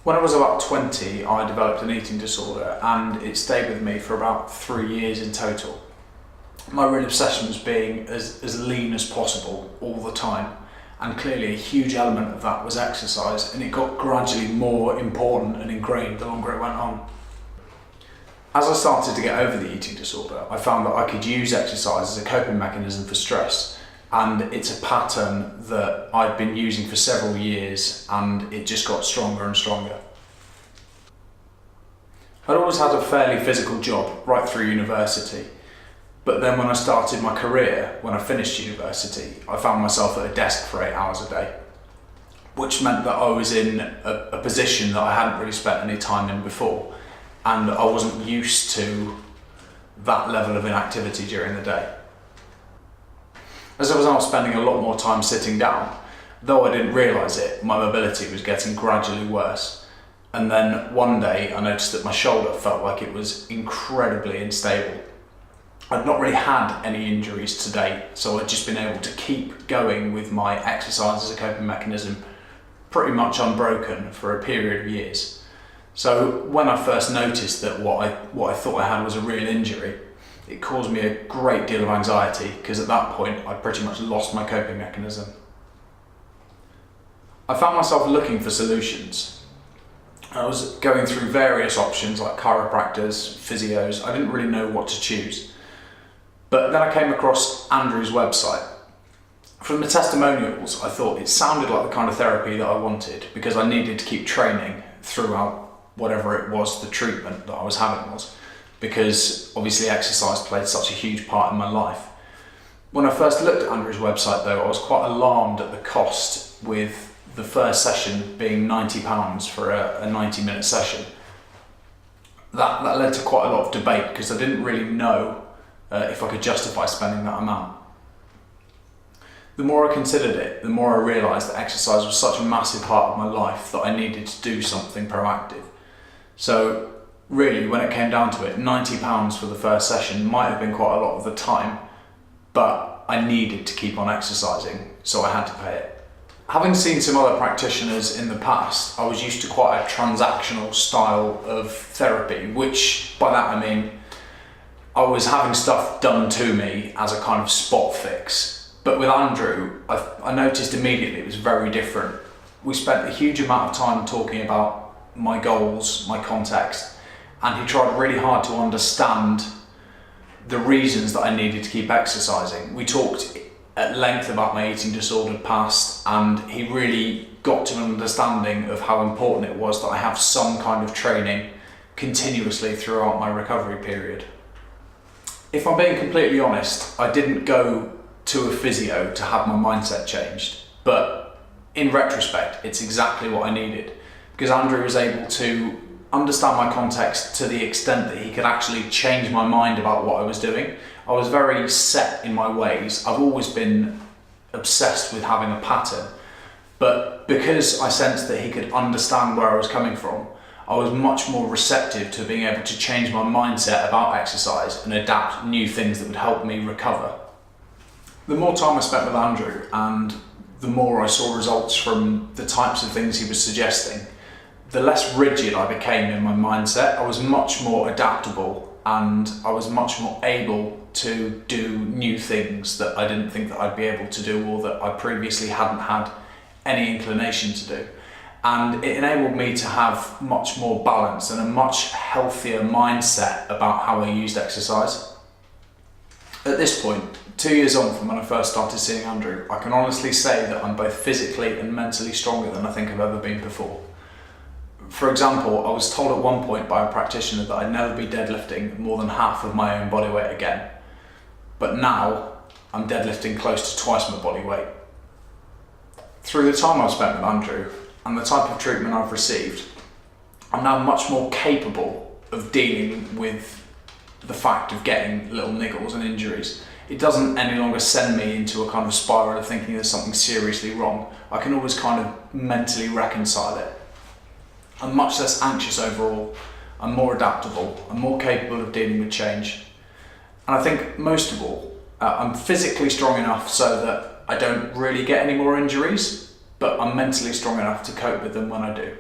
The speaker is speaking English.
When I was about 20, I developed an eating disorder and it stayed with me for about 3 years in total. My real obsession was being as lean as possible all the time, and clearly a huge element of that was exercise, and it got gradually more important and ingrained the longer it went on. As I started to get over the eating disorder, I found that I could use exercise as a coping mechanism for stress, and it's a pattern that I've been using for several years, and it just got stronger and stronger. I'd always had a fairly physical job right through university, but then when I started my career, when I finished university, I found myself at a desk for 8 hours a day, which meant that I was in a position that I hadn't really spent any time in before, and I wasn't used to that level of inactivity during the day. As I was now spending a lot more time sitting down, though I didn't realise it, my mobility was getting gradually worse. And then one day I noticed that my shoulder felt like it was incredibly unstable. I'd not really had any injuries to date, so I'd just been able to keep going with my exercise as a coping mechanism pretty much unbroken for a period of years. So when I first noticed that what I thought I had was a real injury, it caused me a great deal of anxiety, because at that point I'd pretty much lost my coping mechanism. I found myself looking for solutions. I was going through various options like chiropractors, physios. I didn't really know what to choose. But then I came across Andrew's website. From the testimonials, I thought it sounded like the kind of therapy that I wanted, because I needed to keep training throughout whatever it was the treatment that I was having was, because obviously exercise played such a huge part in my life. When I first looked at Andrew's website though, I was quite alarmed at the cost, with the first session being £90 for a 90-minute session. That led to quite a lot of debate, because I didn't really know if I could justify spending that amount. The more I considered it, the more I realised that exercise was such a massive part of my life that I needed to do something proactive. So really, when it came down to it, £90 for the first session might have been quite a lot of the time, but I needed to keep on exercising, so I had to pay it. Having seen some other practitioners in the past, I was used to quite a transactional style of therapy, which by that I mean I was having stuff done to me as a kind of spot fix. But with Andrew, I noticed immediately it was very different. We spent a huge amount of time talking about my goals, my context, and he tried really hard to understand the reasons that I needed to keep exercising. We talked at length about my eating disorder past, and he really got to an understanding of how important it was that I have some kind of training continuously throughout my recovery period. If I'm being completely honest, I didn't go to a physio to have my mindset changed, but in retrospect, it's exactly what I needed, because Andrew was able to understand my context to the extent that he could actually change my mind about what I was doing. I was very set in my ways. I've always been obsessed with having a pattern, but because I sensed that he could understand where I was coming from, I was much more receptive to being able to change my mindset about exercise and adapt new things that would help me recover. The more time I spent with Andrew, and the more I saw results from the types of things he was suggesting, the less rigid I became in my mindset. I was much more adaptable, and I was much more able to do new things that I didn't think that I'd be able to do, or that I previously hadn't had any inclination to do. And it enabled me to have much more balance and a much healthier mindset about how I used exercise. At this point, 2 years on from when I first started seeing Andrew, I can honestly say that I'm both physically and mentally stronger than I think I've ever been before. For example, I was told at one point by a practitioner that I'd never be deadlifting more than half of my own body weight again. But now, I'm deadlifting close to twice my body weight. Through the time I've spent with Andrew, and the type of treatment I've received, I'm now much more capable of dealing with the fact of getting little niggles and injuries. It doesn't any longer send me into a kind of spiral of thinking there's something seriously wrong. I can always kind of mentally reconcile it. I'm much less anxious overall, I'm more adaptable, I'm more capable of dealing with change. And I think most of all, I'm physically strong enough so that I don't really get any more injuries, but I'm mentally strong enough to cope with them when I do.